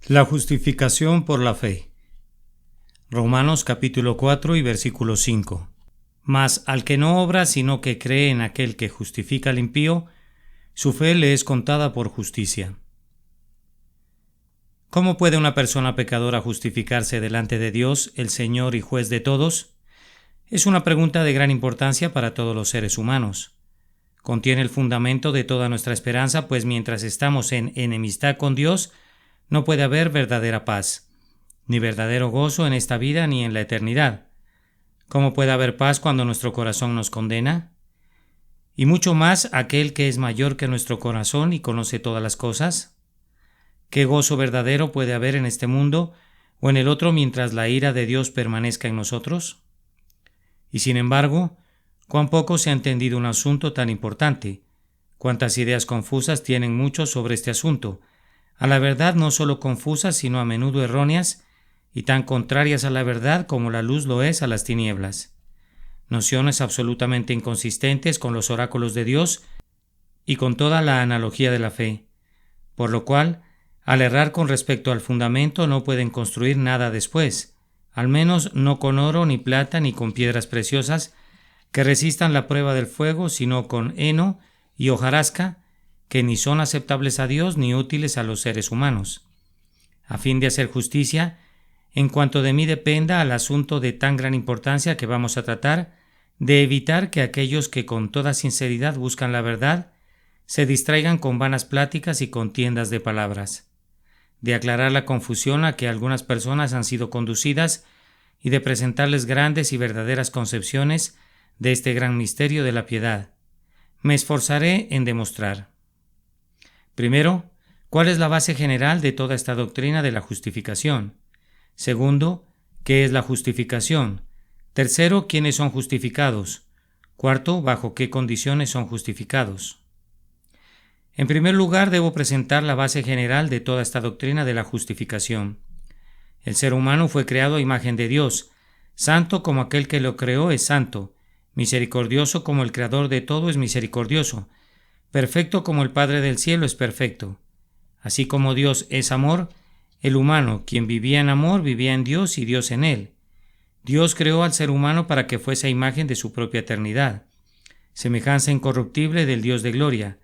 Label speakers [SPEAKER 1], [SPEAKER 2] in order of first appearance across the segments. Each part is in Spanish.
[SPEAKER 1] La justificación por la fe. Romanos capítulo 4 y versículo 5. Mas al que no obra, sino que cree en aquel que justifica al impío, su fe le es contada por justicia. ¿Cómo puede una persona pecadora justificarse delante de Dios, el Señor y juez de todos? Es una pregunta de gran importancia para todos los seres humanos. Contiene el fundamento de toda nuestra esperanza, pues mientras estamos en enemistad con Dios, no puede haber verdadera paz, ni verdadero gozo en esta vida ni en la eternidad. ¿Cómo puede haber paz cuando nuestro corazón nos condena? Y mucho más aquel que es mayor que nuestro corazón y conoce todas las cosas. ¿Qué gozo verdadero puede haber en este mundo o en el otro mientras la ira de Dios permanezca en nosotros? Y sin embargo, cuán poco se ha entendido un asunto tan importante, cuántas ideas confusas tienen muchos sobre este asunto, a la verdad no solo confusas, sino a menudo erróneas y tan contrarias a la verdad como la luz lo es a las tinieblas. Nociones absolutamente inconsistentes con los oráculos de Dios y con toda la analogía de la fe, por lo cual, al errar con respecto al fundamento, no pueden construir nada después, al menos no con oro ni plata ni con piedras preciosas que resistan la prueba del fuego, sino con heno y hojarasca, que ni son aceptables a Dios ni útiles a los seres humanos. A fin de hacer justicia, en cuanto de mí dependa al asunto de tan gran importancia que vamos a tratar, de evitar que aquellos que con toda sinceridad buscan la verdad se distraigan con vanas pláticas y contiendas de palabras, de aclarar la confusión a que algunas personas han sido conducidas y de presentarles grandes y verdaderas concepciones de este gran misterio de la piedad. Me esforzaré en demostrar. Primero, ¿cuál es la base general de toda esta doctrina de la justificación? Segundo, ¿qué es la justificación? Tercero, ¿quiénes son justificados? Cuarto, ¿bajo qué condiciones son justificados? En primer lugar, debo presentar la base general de toda esta doctrina de la justificación. El ser humano fue creado a imagen de Dios, santo como aquel que lo creó es santo, misericordioso como el creador de todo es misericordioso, perfecto como el Padre del cielo es perfecto. Así como Dios es amor, el humano, quien vivía en amor, vivía en Dios y Dios en él. Dios creó al ser humano para que fuese a imagen de su propia eternidad, semejanza incorruptible del Dios de gloria.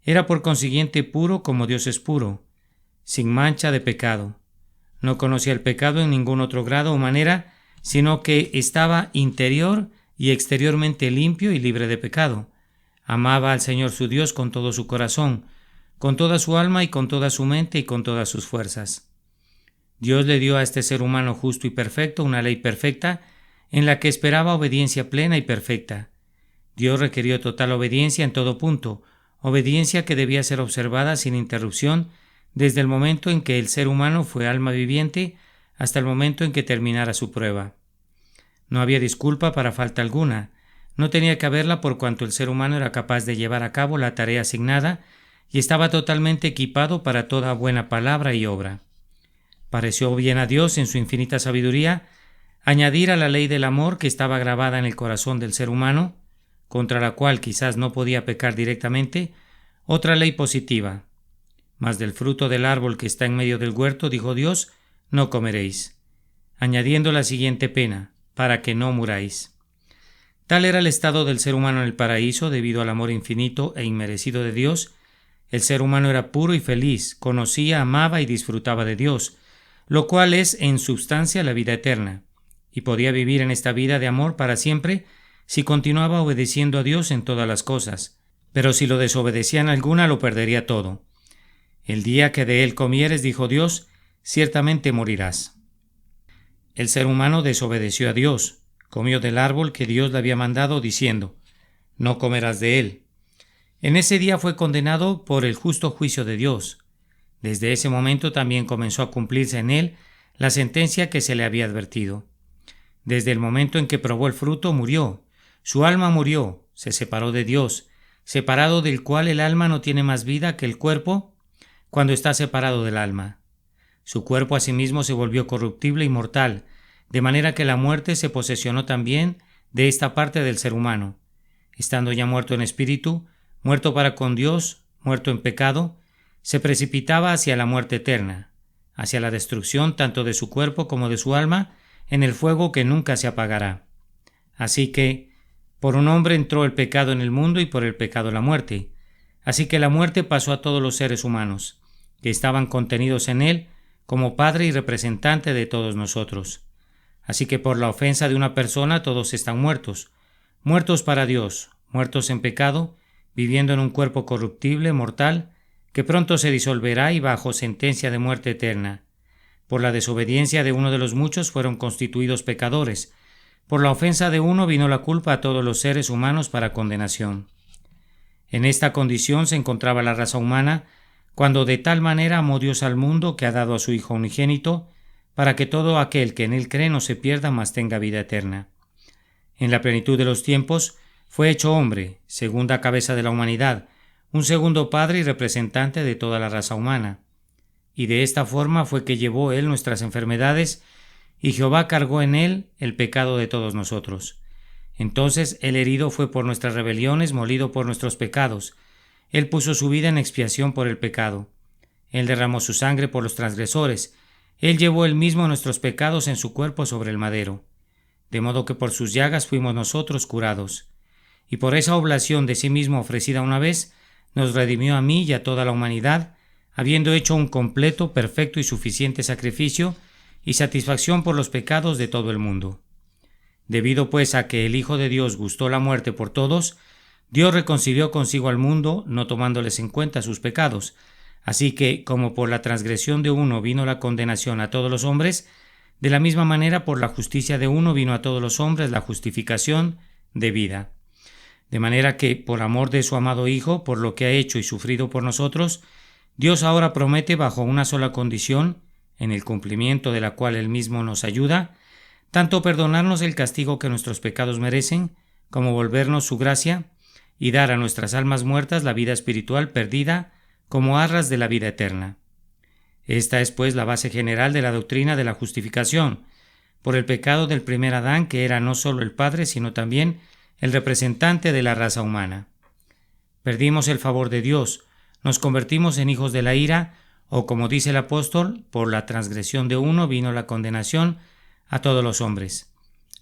[SPEAKER 1] Era por consiguiente puro como Dios es puro, sin mancha de pecado. No conocía el pecado en ningún otro grado o manera, sino que estaba interior y exteriormente limpio y libre de pecado. Amaba al Señor su Dios con todo su corazón, con toda su alma y con toda su mente y con todas sus fuerzas. Dios le dio a este ser humano justo y perfecto una ley perfecta en la que esperaba obediencia plena y perfecta. Dios requirió total obediencia en todo punto, obediencia que debía ser observada sin interrupción desde el momento en que el ser humano fue alma viviente hasta el momento en que terminara su prueba. No había disculpa para falta alguna. No tenía que haberla por cuanto el ser humano era capaz de llevar a cabo la tarea asignada y estaba totalmente equipado para toda buena palabra y obra. Pareció bien a Dios en su infinita sabiduría añadir a la ley del amor que estaba grabada en el corazón del ser humano, contra la cual quizás no podía pecar directamente, otra ley positiva. Mas del fruto del árbol que está en medio del huerto, dijo Dios, no comeréis, añadiendo la siguiente pena, para que no muráis. Tal era el estado del ser humano en el paraíso debido al amor infinito e inmerecido de Dios. El ser humano era puro y feliz, conocía, amaba y disfrutaba de Dios, lo cual es en substancia la vida eterna, y podía vivir en esta vida de amor para siempre si continuaba obedeciendo a Dios en todas las cosas, pero si lo desobedecía en alguna lo perdería todo. El día que de él comieres, dijo Dios, ciertamente morirás. El ser humano desobedeció a Dios, comió del árbol que Dios le había mandado diciendo, no comerás de él. En ese día fue condenado por el justo juicio de Dios. Desde ese momento también comenzó a cumplirse en él la sentencia que se le había advertido. Desde el momento en que probó el fruto murió, su alma murió, se separó de Dios, separado del cual el alma no tiene más vida que el cuerpo cuando está separado del alma. Su cuerpo asimismo se volvió corruptible y mortal, de manera que la muerte se posesionó también de esta parte del ser humano. Estando ya muerto en espíritu, muerto para con Dios, muerto en pecado, se precipitaba hacia la muerte eterna. hacia la destrucción tanto de su cuerpo como de su alma, en el fuego que nunca se apagará. Así que, por un hombre entró el pecado en el mundo y por el pecado la muerte. Así que la muerte pasó a todos los seres humanos, que estaban contenidos en él, como Padre y representante de todos nosotros. Así que por la ofensa de una persona todos están muertos, muertos para Dios, muertos en pecado, viviendo en un cuerpo corruptible, mortal, que pronto se disolverá y bajo sentencia de muerte eterna. Por la desobediencia de uno de los muchos fueron constituidos pecadores. Por la ofensa de uno vino la culpa a todos los seres humanos para condenación. En esta condición se encontraba la raza humana cuando de tal manera amó Dios al mundo que ha dado a su Hijo unigénito, para que todo aquel que en él cree no se pierda, mas tenga vida eterna. En la plenitud de los tiempos fue hecho hombre, segunda cabeza de la humanidad, un segundo Padre y representante de toda la raza humana. Y de esta forma fue que llevó él nuestras enfermedades, y Jehová cargó en él el pecado de todos nosotros. Entonces el herido fue por nuestras rebeliones, molido por nuestros pecados. Él puso su vida en expiación por el pecado. Él derramó su sangre por los transgresores. Él llevó él mismo nuestros pecados en su cuerpo sobre el madero. De modo que por sus llagas fuimos nosotros curados. Y por esa oblación de sí mismo ofrecida una vez, nos redimió a mí y a toda la humanidad, habiendo hecho un completo, perfecto y suficiente sacrificio y satisfacción por los pecados de todo el mundo. Debido pues a que el Hijo de Dios gustó la muerte por todos, Dios reconcilió consigo al mundo, no tomándoles en cuenta sus pecados. Así que, como por la transgresión de uno vino la condenación a todos los hombres, de la misma manera por la justicia de uno vino a todos los hombres la justificación de vida. De manera que, por amor de su amado Hijo, por lo que ha hecho y sufrido por nosotros, Dios ahora promete bajo una sola condición, en el cumplimiento de la cual Él mismo nos ayuda, tanto perdonarnos el castigo que nuestros pecados merecen, como volvernos su gracia, y dar a nuestras almas muertas la vida espiritual perdida como arras de la vida eterna. Esta es pues la base general de la doctrina de la justificación, por el pecado del primer Adán, que era no solo el padre, sino también el representante de la raza humana. Perdimos el favor de Dios, nos convertimos en hijos de la ira, o como dice el apóstol, por la transgresión de uno vino la condenación a todos los hombres.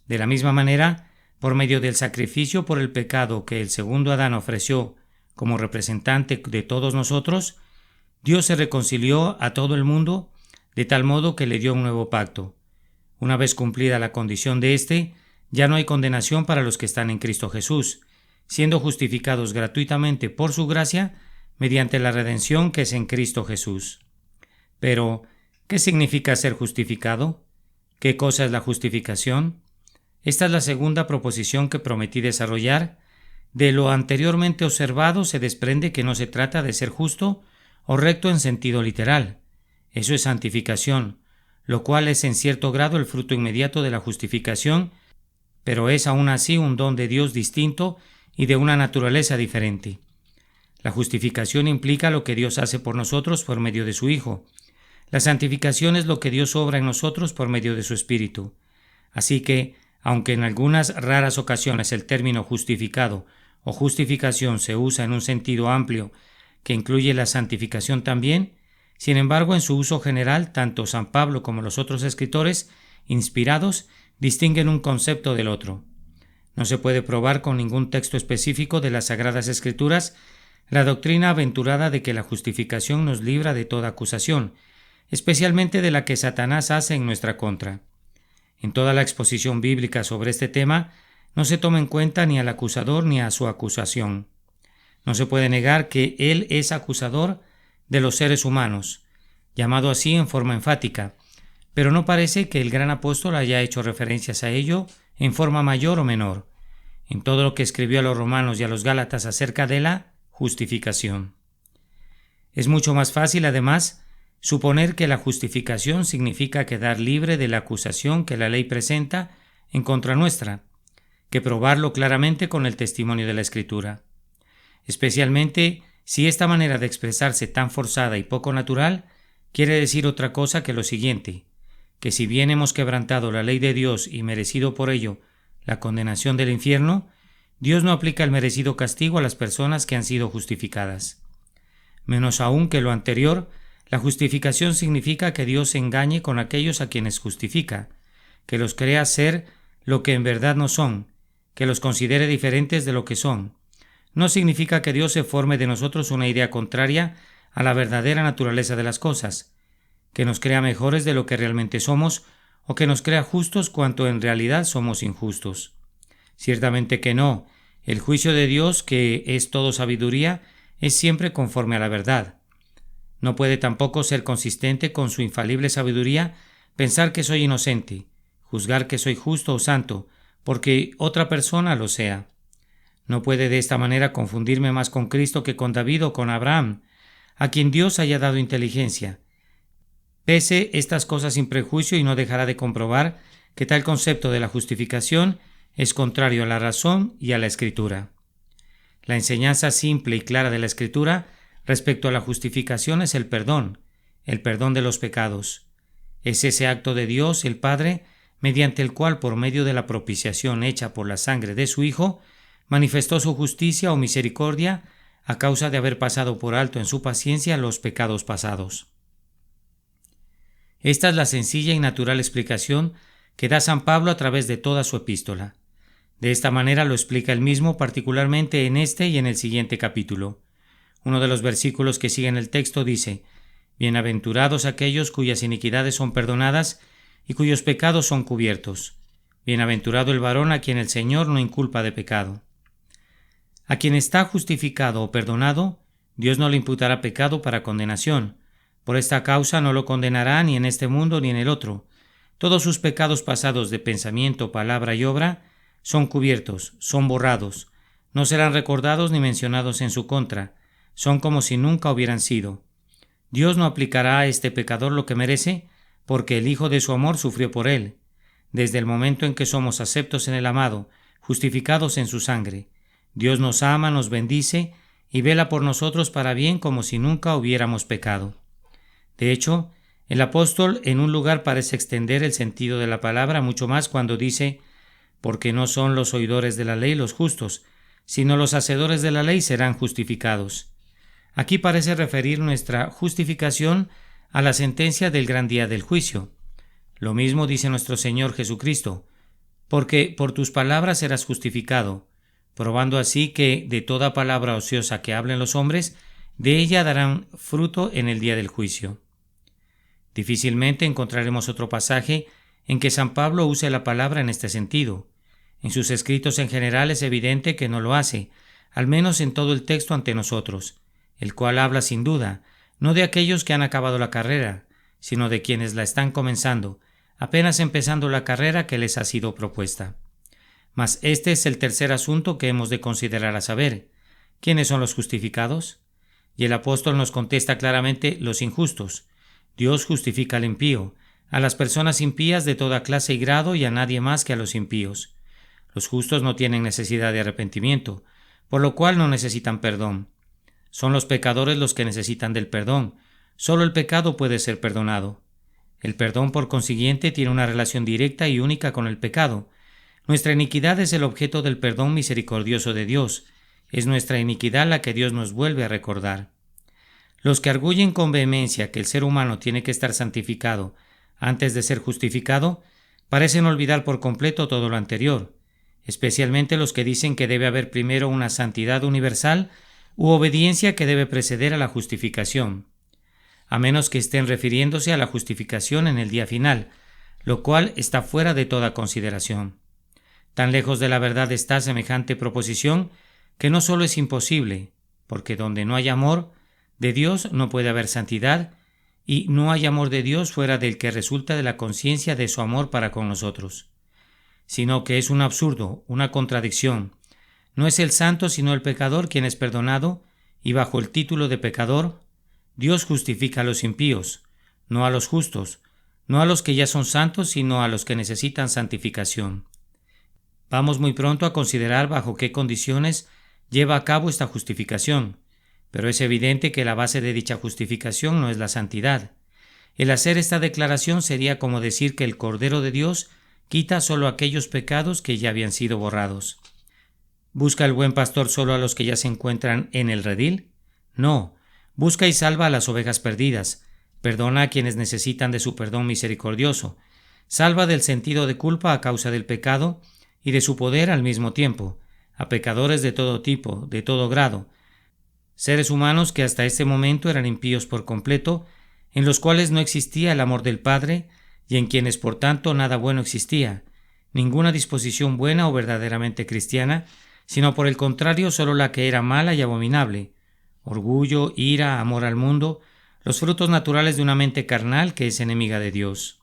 [SPEAKER 1] De la misma manera, por medio del sacrificio por el pecado que el segundo Adán ofreció como representante de todos nosotros, Dios se reconcilió a todo el mundo de tal modo que le dio un nuevo pacto. Una vez cumplida la condición de éste, ya no hay condenación para los que están en Cristo Jesús, siendo justificados gratuitamente por su gracia mediante la redención que es en Cristo Jesús. Pero, ¿qué significa ser justificado? ¿Qué cosa es la justificación? Esta es la segunda proposición que prometí desarrollar. De lo anteriormente observado se desprende que no se trata de ser justo o recto en sentido literal. Eso es santificación, lo cual es en cierto grado el fruto inmediato de la justificación, pero es aún así un don de Dios distinto y de una naturaleza diferente. La justificación implica lo que Dios hace por nosotros por medio de su Hijo. La santificación es lo que Dios obra en nosotros por medio de su Espíritu. Así que, aunque en algunas raras ocasiones el término justificado o justificación se usa en un sentido amplio que incluye la santificación también, sin embargo, en su uso general, tanto San Pablo como los otros escritores inspirados distinguen un concepto del otro. No se puede probar con ningún texto específico de las Sagradas Escrituras la doctrina aventurada de que la justificación nos libra de toda acusación, especialmente de la que Satanás hace en nuestra contra. En toda la exposición bíblica sobre este tema no se toma en cuenta ni al acusador ni a su acusación. No se puede negar que él es acusador de los seres humanos, llamado así en forma enfática, pero no parece que el gran apóstol haya hecho referencias a ello en forma mayor o menor, en todo lo que escribió a los romanos y a los gálatas acerca de la justificación. Es mucho más fácil, además, suponer que la justificación significa quedar libre de la acusación que la ley presenta en contra nuestra, que probarlo claramente con el testimonio de la Escritura. Especialmente si esta manera de expresarse tan forzada y poco natural quiere decir otra cosa que lo siguiente, que si bien hemos quebrantado la ley de Dios y merecido por ello la condenación del infierno, Dios no aplica el merecido castigo a las personas que han sido justificadas. Menos aún que lo anterior, La justificación significa que Dios se engañe con aquellos a quienes justifica, que los crea ser lo que en verdad no son, que los considere diferentes de lo que son. No significa que Dios se forme de nosotros una idea contraria a la verdadera naturaleza de las cosas, que nos crea mejores de lo que realmente somos o que nos crea justos cuanto en realidad somos injustos. Ciertamente que no. El juicio de Dios, que es todo sabiduría, es siempre conforme a la verdad. No puede tampoco ser consistente con su infalible sabiduría pensar que soy inocente, juzgar que soy justo o santo, porque otra persona lo sea. No puede de esta manera confundirme más con Cristo que con David o con Abraham, a quien Dios haya dado inteligencia. Pese estas cosas sin prejuicio y no dejará de comprobar que tal concepto de la justificación es contrario a la razón y a la Escritura. La enseñanza simple y clara de la Escritura respecto a la justificación es el perdón de los pecados. Es ese acto de Dios, el Padre, mediante el cual, por medio de la propiciación hecha por la sangre de su Hijo, manifestó su justicia o misericordia a causa de haber pasado por alto en su paciencia los pecados pasados. Esta es la sencilla y natural explicación que da San Pablo a través de toda su epístola. De esta manera lo explica él mismo, particularmente en este y en el siguiente capítulo. Uno de los versículos que siguen el texto dice: Bienaventurados aquellos cuyas iniquidades son perdonadas y cuyos pecados son cubiertos. Bienaventurado el varón a quien el Señor no inculpa de pecado. A quien está justificado o perdonado, Dios no le imputará pecado para condenación. Por esta causa no lo condenará ni en este mundo ni en el otro. Todos sus pecados pasados de pensamiento, palabra y obra son cubiertos, son borrados, no serán recordados ni mencionados en su contra, son como si nunca hubieran sido. Dios no aplicará a este pecador lo que merece, porque el Hijo de su amor sufrió por él, desde el momento en que somos aceptos en el amado, justificados en su sangre. Dios nos ama, nos bendice y vela por nosotros para bien como si nunca hubiéramos pecado. De hecho, el apóstol en un lugar parece extender el sentido de la palabra mucho más cuando dice: porque no son los oidores de la ley los justos, sino los hacedores de la ley serán justificados. Aquí parece referir nuestra justificación a la sentencia del gran día del juicio. Lo mismo dice nuestro Señor Jesucristo: porque por tus palabras serás justificado, probando así que de toda palabra ociosa que hablen los hombres, de ella darán fruto en el día del juicio. Difícilmente encontraremos otro pasaje en que San Pablo use la palabra en este sentido. En sus escritos en general es evidente que no lo hace, al menos en todo el texto ante nosotros, el cual habla sin duda, no de aquellos que han acabado la carrera, sino de quienes la están comenzando, apenas empezando la carrera que les ha sido propuesta. Mas este es el tercer asunto que hemos de considerar a saber: ¿quiénes son los justificados? Y el apóstol nos contesta claramente: los injustos. Dios justifica al impío, a las personas impías de toda clase y grado y a nadie más que a los impíos. Los justos no tienen necesidad de arrepentimiento, por lo cual no necesitan perdón. Son los pecadores los que necesitan del perdón. Solo el pecado puede ser perdonado. El perdón, por consiguiente, tiene una relación directa y única con el pecado. Nuestra iniquidad es el objeto del perdón misericordioso de Dios. Es nuestra iniquidad la que Dios nos vuelve a recordar. Los que arguyen con vehemencia que el ser humano tiene que estar santificado antes de ser justificado, parecen olvidar por completo todo lo anterior, especialmente los que dicen que debe haber primero una santidad universal u obediencia que debe preceder a la justificación, a menos que estén refiriéndose a la justificación en el día final, lo cual está fuera de toda consideración. Tan lejos de la verdad está semejante proposición que no solo es imposible, porque donde no hay amor de Dios no puede haber santidad, y no hay amor de Dios fuera del que resulta de la conciencia de su amor para con nosotros, sino que es un absurdo, una contradicción. No es el santo sino el pecador quien es perdonado, y bajo el título de pecador, Dios justifica a los impíos, no a los justos, no a los que ya son santos, sino a los que necesitan santificación. Vamos muy pronto a considerar bajo qué condiciones lleva a cabo esta justificación, pero es evidente que la base de dicha justificación no es la santidad. El hacer esta declaración sería como decir que el Cordero de Dios quita solo aquellos pecados que ya habían sido borrados. ¿Busca el buen pastor solo a los que ya se encuentran en el redil? No, busca y salva a las ovejas perdidas, perdona a quienes necesitan de su perdón misericordioso, salva del sentido de culpa a causa del pecado y de su poder al mismo tiempo, a pecadores de todo tipo, de todo grado, seres humanos que hasta este momento eran impíos por completo, en los cuales no existía el amor del Padre y en quienes por tanto nada bueno existía, ninguna disposición buena o verdaderamente cristiana, sino por el contrario solo la que era mala y abominable, orgullo, ira, amor al mundo, los frutos naturales de una mente carnal que es enemiga de Dios.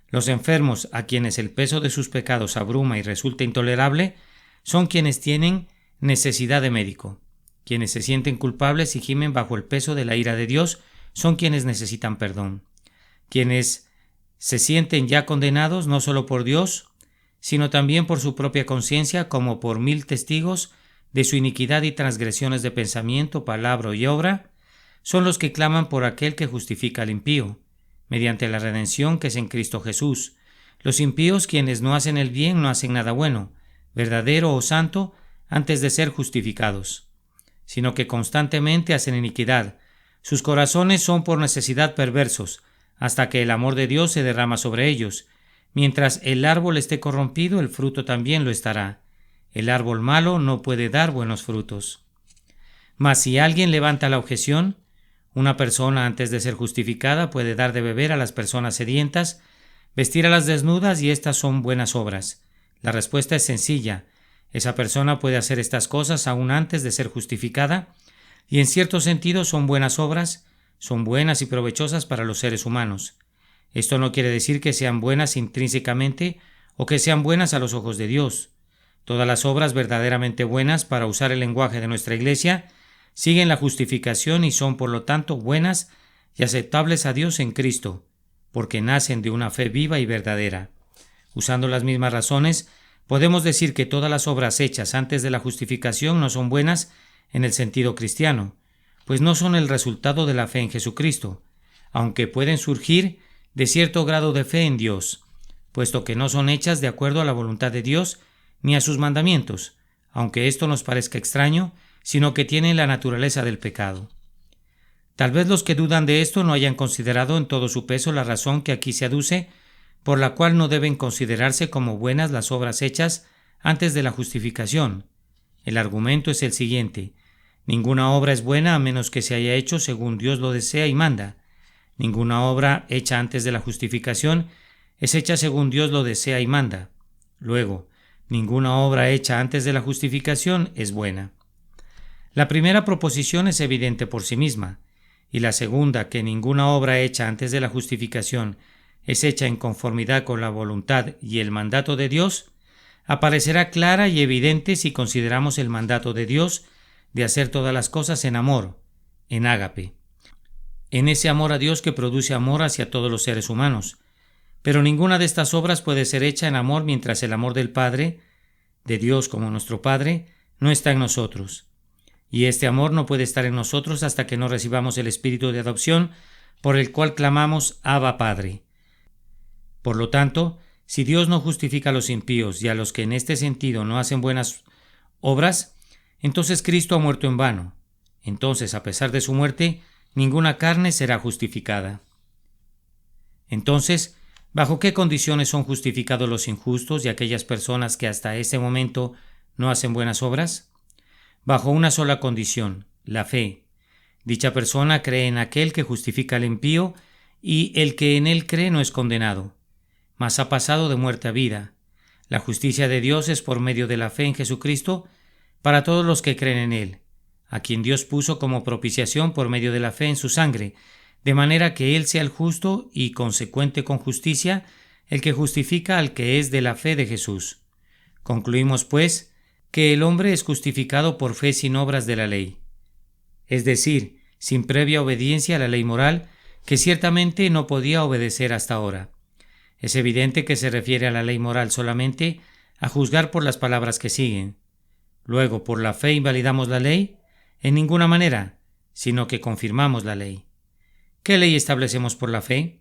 [SPEAKER 1] Los enfermos, a quienes el peso de sus pecados abruma y resulta intolerable, son quienes tienen necesidad de médico. Quienes se sienten culpables y gimen bajo el peso de la ira de Dios son quienes necesitan perdón. Quienes se sienten ya condenados no solo por Dios, sino también por su propia conciencia, como por 1000 testigos de su iniquidad y transgresiones de pensamiento, palabra y obra, son los que claman por aquel que justifica al impío, mediante la redención que es en Cristo Jesús. Los impíos, quienes no hacen el bien, no hacen nada bueno, verdadero o santo, antes de ser justificados, sino que constantemente hacen iniquidad. Sus corazones son por necesidad perversos, hasta que el amor de Dios se derrama sobre ellos. Mientras el árbol esté corrompido, el fruto también lo estará. El árbol malo no puede dar buenos frutos. Mas si alguien levanta la objeción, una persona antes de ser justificada puede dar de beber a las personas sedientas, vestir a las desnudas y estas son buenas obras. La respuesta es sencilla. Esa persona puede hacer estas cosas aún antes de ser justificada y en cierto sentido son buenas obras, son buenas y provechosas para los seres humanos. Esto no quiere decir que sean buenas intrínsecamente o que sean buenas a los ojos de Dios. Todas las obras verdaderamente buenas, para usar el lenguaje de nuestra Iglesia, siguen la justificación y son por lo tanto buenas y aceptables a Dios en Cristo, porque nacen de una fe viva y verdadera. Usando las mismas razones, podemos decir que todas las obras hechas antes de la justificación no son buenas en el sentido cristiano, pues no son el resultado de la fe en Jesucristo, aunque pueden surgir de cierto grado de fe en Dios, puesto que no son hechas de acuerdo a la voluntad de Dios ni a sus mandamientos, aunque esto nos parezca extraño, sino que tienen la naturaleza del pecado. Tal vez los que dudan de esto no hayan considerado en todo su peso la razón que aquí se aduce, por la cual no deben considerarse como buenas las obras hechas antes de la justificación. El argumento es el siguiente: ninguna obra es buena a menos que se haya hecho según Dios lo desea y manda. Ninguna obra hecha antes de la justificación es hecha según Dios lo desea y manda. Luego, ninguna obra hecha antes de la justificación es buena. La primera proposición es evidente por sí misma, y la segunda, que ninguna obra hecha antes de la justificación es hecha en conformidad con la voluntad y el mandato de Dios, aparecerá clara y evidente si consideramos el mandato de Dios de hacer todas las cosas en amor, en ágape, en ese amor a Dios que produce amor hacia todos los seres humanos. Pero ninguna de estas obras puede ser hecha en amor mientras el amor del Padre, de Dios como nuestro Padre, no está en nosotros. Y este amor no puede estar en nosotros hasta que no recibamos el Espíritu de adopción, por el cual clamamos Abba Padre. Por lo tanto, si Dios no justifica a los impíos y a los que en este sentido no hacen buenas obras, entonces Cristo ha muerto en vano. Entonces, a pesar de su muerte, ninguna carne será justificada. Entonces, ¿bajo qué condiciones son justificados los injustos y aquellas personas que hasta ese momento no hacen buenas obras? Bajo una sola condición, la fe. Dicha persona cree en aquel que justifica al impío y el que en él cree no es condenado, mas ha pasado de muerte a vida. La justicia de Dios es por medio de la fe en Jesucristo para todos los que creen en él, a quien Dios puso como propiciación por medio de la fe en su sangre, de manera que él sea el justo y consecuente con justicia, el que justifica al que es de la fe de Jesús. Concluimos, pues, que el hombre es justificado por fe sin obras de la ley, es decir, sin previa obediencia a la ley moral, que ciertamente no podía obedecer hasta ahora. Es evidente que se refiere a la ley moral solamente a juzgar por las palabras que siguen. Luego, ¿por la fe invalidamos la ley? En ninguna manera, sino que confirmamos la ley. ¿Qué ley establecemos por la fe?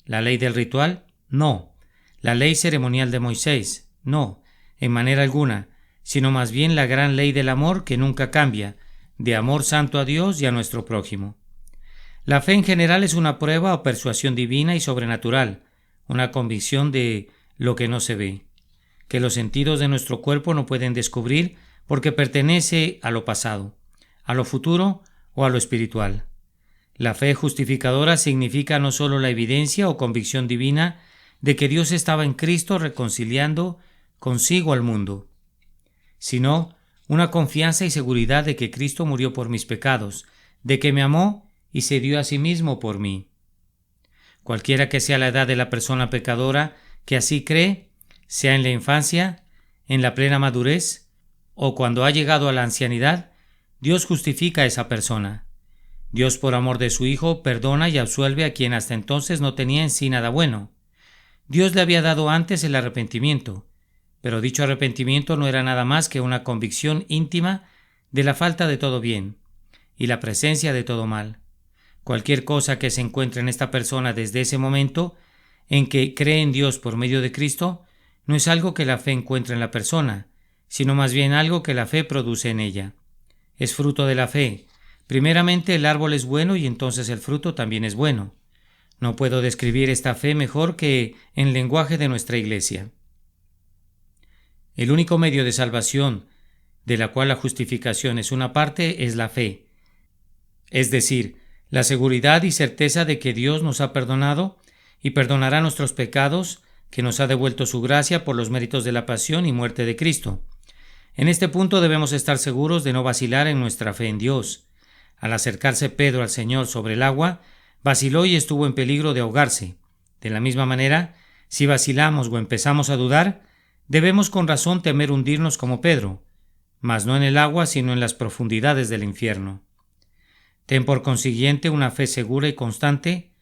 [SPEAKER 1] ¿La ley del ritual? No. ¿La ley ceremonial de Moisés? No, en manera alguna, sino más bien la gran ley del amor que nunca cambia, de amor santo a Dios y a nuestro prójimo. La fe en general es una prueba o persuasión divina y sobrenatural, una convicción de lo que no se ve, que los sentidos de nuestro cuerpo no pueden descubrir porque pertenece a lo pasado, a lo futuro o a lo espiritual. La fe justificadora significa no solo la evidencia o convicción divina de que Dios estaba en Cristo reconciliando consigo al mundo, sino una confianza y seguridad de que Cristo murió por mis pecados, de que me amó y se dio a sí mismo por mí. Cualquiera que sea la edad de la persona pecadora que así cree, sea en la infancia, en la plena madurez o cuando ha llegado a la ancianidad, Dios justifica a esa persona. Dios, por amor de su Hijo, perdona y absuelve a quien hasta entonces no tenía en sí nada bueno. Dios le había dado antes el arrepentimiento, pero dicho arrepentimiento no era nada más que una convicción íntima de la falta de todo bien y la presencia de todo mal. Cualquier cosa que se encuentre en esta persona desde ese momento en que cree en Dios por medio de Cristo, no es algo que la fe encuentra en la persona, sino más bien algo que la fe produce en ella. Es fruto de la fe. Primeramente el árbol es bueno y entonces el fruto también es bueno. No puedo describir esta fe mejor que en lenguaje de nuestra Iglesia. El único medio de salvación, de la cual la justificación es una parte, es la fe. Es decir, la seguridad y certeza de que Dios nos ha perdonado y perdonará nuestros pecados, que nos ha devuelto su gracia por los méritos de la pasión y muerte de Cristo. En este punto debemos estar seguros de no vacilar en nuestra fe en Dios. Al acercarse Pedro al Señor sobre el agua, vaciló y estuvo en peligro de ahogarse. De la misma manera, si vacilamos o empezamos a dudar, debemos con razón temer hundirnos como Pedro, mas no en el agua, sino en las profundidades del infierno. Ten por consiguiente una fe segura y constante,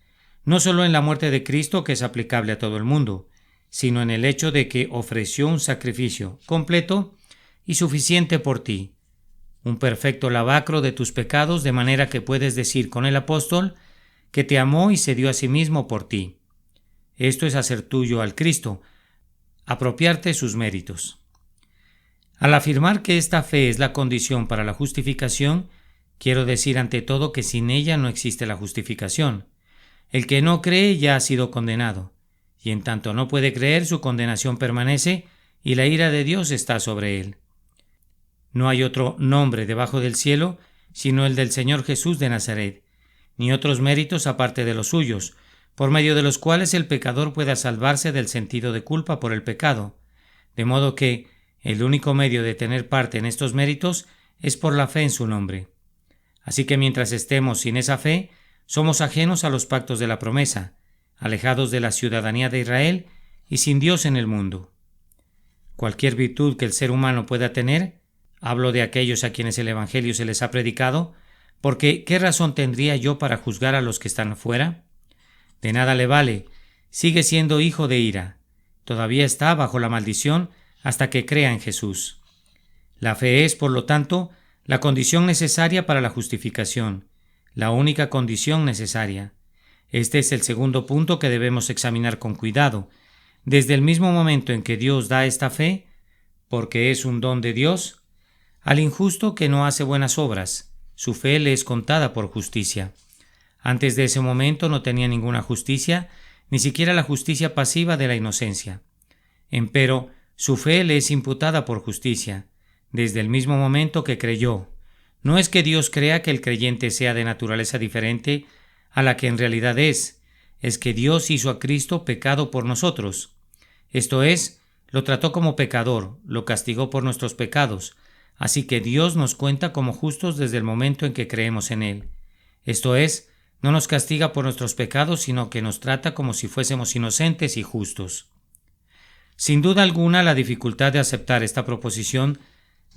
[SPEAKER 1] no solo en la muerte de Cristo, que es aplicable a todo el mundo, sino en el hecho de que ofreció un sacrificio completo y suficiente por ti, un perfecto lavacro de tus pecados, de manera que puedes decir con el apóstol que te amó y se dio a sí mismo por ti. Esto es hacer tuyo al Cristo, apropiarte sus méritos. Al afirmar que esta fe es la condición para la justificación, quiero decir ante todo que sin ella no existe la justificación. El que no cree ya ha sido condenado, y en tanto no puede creer, su condenación permanece y la ira de Dios está sobre él. No hay otro nombre debajo del cielo sino el del Señor Jesús de Nazaret, ni otros méritos aparte de los suyos, por medio de los cuales el pecador pueda salvarse del sentido de culpa por el pecado, de modo que el único medio de tener parte en estos méritos es por la fe en su nombre. Así que mientras estemos sin esa fe, somos ajenos a los pactos de la promesa, alejados de la ciudadanía de Israel y sin Dios en el mundo. Cualquier virtud que el ser humano pueda tener, hablo de aquellos a quienes el Evangelio se les ha predicado, porque ¿qué razón tendría yo para juzgar a los que están fuera? De nada le vale, sigue siendo hijo de ira, todavía está bajo la maldición hasta que crea en Jesús. La fe es, por lo tanto, la condición necesaria para la justificación, la única condición necesaria. Este es el segundo punto que debemos examinar con cuidado. Desde el mismo momento en que Dios da esta fe, porque es un don de Dios, al injusto que no hace buenas obras, su fe le es contada por justicia. Antes de ese momento no tenía ninguna justicia, ni siquiera la justicia pasiva de la inocencia. Empero, su fe le es imputada por justicia, desde el mismo momento que creyó. No es que Dios crea que el creyente sea de naturaleza diferente a la que en realidad es que Dios hizo a Cristo pecado por nosotros. Esto es, lo trató como pecador, lo castigó por nuestros pecados, así que Dios nos cuenta como justos desde el momento en que creemos en Él. Esto es, no nos castiga por nuestros pecados, sino que nos trata como si fuésemos inocentes y justos. Sin duda alguna, la dificultad de aceptar esta proposición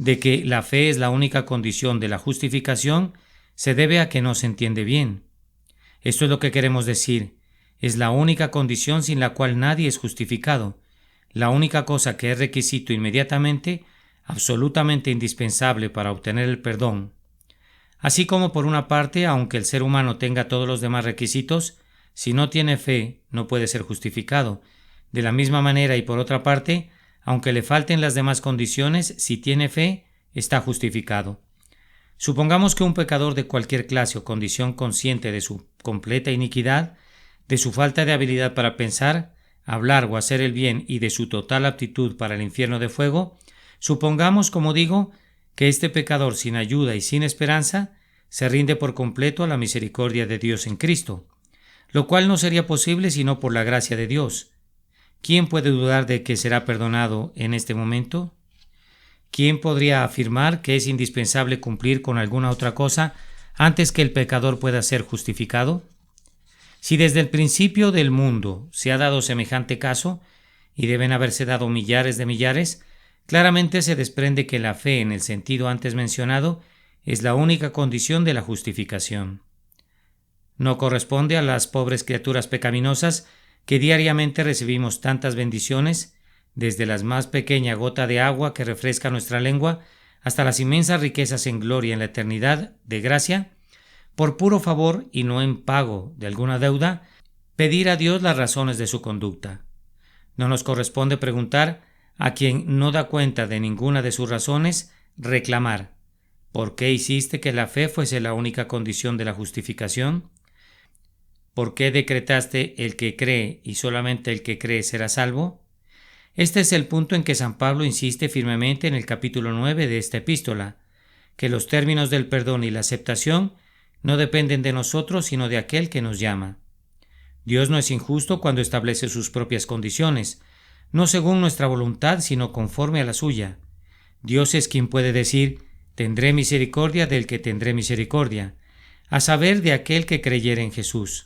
[SPEAKER 1] de que la fe es la única condición de la justificación se debe a que no se entiende bien. Esto es lo que queremos decir. Es la única condición sin la cual nadie es justificado, la única cosa que es requisito inmediatamente, absolutamente indispensable para obtener el perdón. Así como por una parte, aunque el ser humano tenga todos los demás requisitos, si no tiene fe no puede ser justificado. De la misma manera y por otra parte, aunque le falten las demás condiciones, si tiene fe, está justificado. Supongamos que un pecador de cualquier clase o condición, consciente de su completa iniquidad, de su falta de habilidad para pensar, hablar o hacer el bien y de su total aptitud para el infierno de fuego, supongamos, como digo, que este pecador sin ayuda y sin esperanza se rinde por completo a la misericordia de Dios en Cristo, lo cual no sería posible sino por la gracia de Dios. ¿Quién puede dudar de que será perdonado en este momento? ¿Quién podría afirmar que es indispensable cumplir con alguna otra cosa antes que el pecador pueda ser justificado? Si desde el principio del mundo se ha dado semejante caso, y deben haberse dado millares de millares, claramente se desprende que la fe en el sentido antes mencionado es la única condición de la justificación. No corresponde a las pobres criaturas pecaminosas que diariamente recibimos tantas bendiciones, desde la más pequeña gota de agua que refresca nuestra lengua hasta las inmensas riquezas en gloria en la eternidad de gracia, por puro favor y no en pago de alguna deuda, pedir a Dios las razones de su conducta. No nos corresponde preguntar a quien no da cuenta de ninguna de sus razones, reclamar: ¿por qué hiciste que la fe fuese la única condición de la justificación? ¿Por qué decretaste el que cree y solamente el que cree será salvo? Este es el punto en que San Pablo insiste firmemente en el capítulo 9 de esta epístola, que los términos del perdón y la aceptación no dependen de nosotros sino de aquel que nos llama. Dios no es injusto cuando establece sus propias condiciones, no según nuestra voluntad sino conforme a la suya. Dios es quien puede decir: tendré misericordia del que tendré misericordia, a saber, de aquel que creyere en Jesús.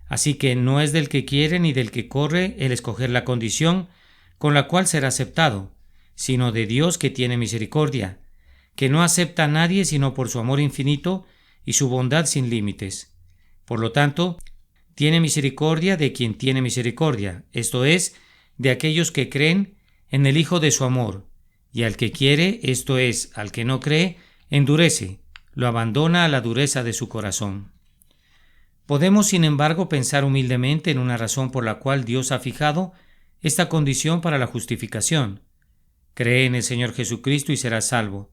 [SPEAKER 1] Así que no es del que quiere ni del que corre el escoger la condición con la cual será aceptado, sino de Dios, que tiene misericordia, que no acepta a nadie sino por su amor infinito y su bondad sin límites. Por lo tanto, tiene misericordia de quien tiene misericordia, esto es, de aquellos que creen en el Hijo de su amor, y al que quiere, esto es, al que no cree, endurece, lo abandona a la dureza de su corazón. Podemos, sin embargo, pensar humildemente en una razón por la cual Dios ha fijado esta condición para la justificación. Cree en el Señor Jesucristo y serás salvo.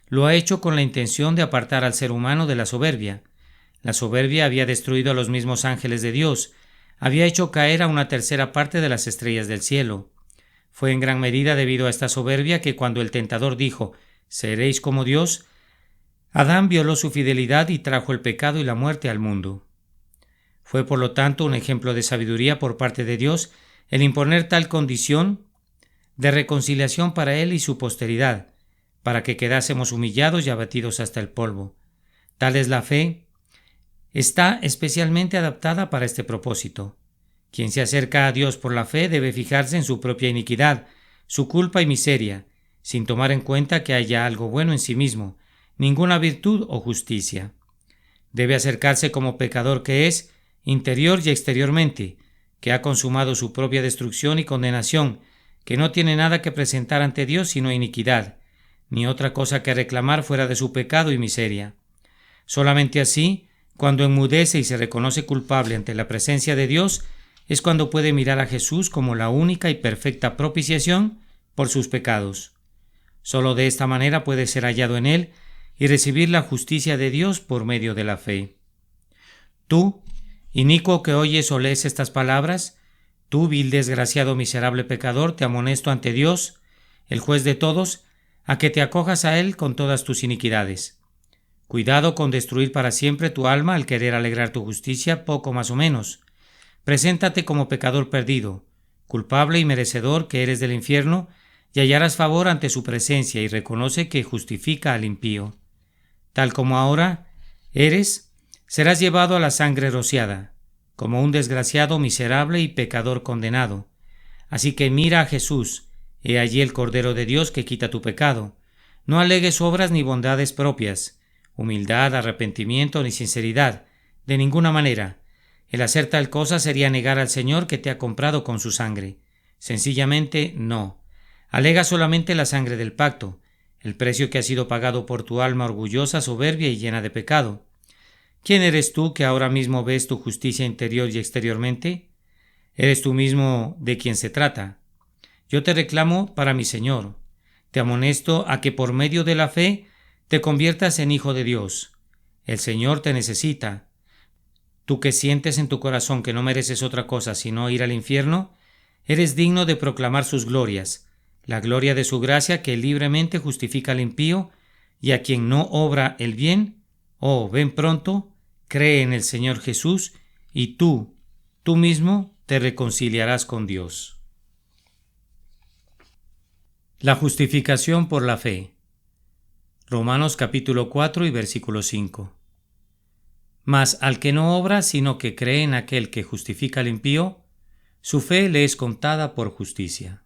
[SPEAKER 1] Lo ha hecho con la intención de apartar al ser humano de la soberbia. La soberbia había destruido a los mismos ángeles de Dios, había hecho caer a una tercera parte de las estrellas del cielo. Fue en gran medida debido a esta soberbia que cuando el tentador dijo: «Seréis como Dios», Adán violó su fidelidad y trajo el pecado y la muerte al mundo. Fue por lo tanto un ejemplo de sabiduría por parte de Dios el imponer tal condición de reconciliación para él y su posteridad, para que quedásemos humillados y abatidos hasta el polvo. Tal es la fe. Está especialmente adaptada para este propósito. Quien se acerca a Dios por la fe debe fijarse en su propia iniquidad, su culpa y miseria, sin tomar en cuenta que haya algo bueno en sí mismo, ninguna virtud o justicia. Debe acercarse como pecador que es, interior y exteriormente, que ha consumado su propia destrucción y condenación, que no tiene nada que presentar ante Dios sino iniquidad, ni otra cosa que reclamar fuera de su pecado y miseria. Solamente así, cuando enmudece y se reconoce culpable ante la presencia de Dios, es cuando puede mirar a Jesús como la única y perfecta propiciación por sus pecados. Solo de esta manera puede ser hallado en él y recibir la justicia de Dios por medio de la fe. Tú, inicuo que oyes o lees estas palabras, tú, vil, desgraciado, miserable pecador, te amonesto ante Dios, el juez de todos, a que te acojas a él con todas tus iniquidades. Cuidado con destruir para siempre tu alma al querer alegrar tu justicia, poco más o menos. Preséntate como pecador perdido, culpable y merecedor que eres del infierno, y hallarás favor ante su presencia, y reconoce que justifica al impío. Tal como ahora eres, serás llevado a la sangre rociada, como un desgraciado, miserable y pecador condenado. Así que mira a Jesús, he allí el Cordero de Dios que quita tu pecado. No alegues obras ni bondades propias, humildad, arrepentimiento ni sinceridad, de ninguna manera. El hacer tal cosa sería negar al Señor que te ha comprado con su sangre. Sencillamente no. Alega solamente la sangre del pacto, el precio que ha sido pagado por tu alma orgullosa, soberbia y llena de pecado. ¿Quién eres tú que ahora mismo ves tu justicia interior y exteriormente? Eres tú mismo de quien se trata. Yo te reclamo para mi Señor. Te amonesto a que por medio de la fe te conviertas en hijo de Dios. El Señor te necesita. Tú que sientes en tu corazón que no mereces otra cosa sino ir al infierno, eres digno de proclamar sus glorias, la gloria de su gracia que libremente justifica al impío y a quien no obra el bien. Oh, ven pronto, cree en el Señor Jesús y tú mismo te reconciliarás con Dios. La justificación por la fe. Romanos capítulo 4 y versículo 5. Mas al que no obra, sino que cree en aquel que justifica al impío, su fe le es contada por justicia.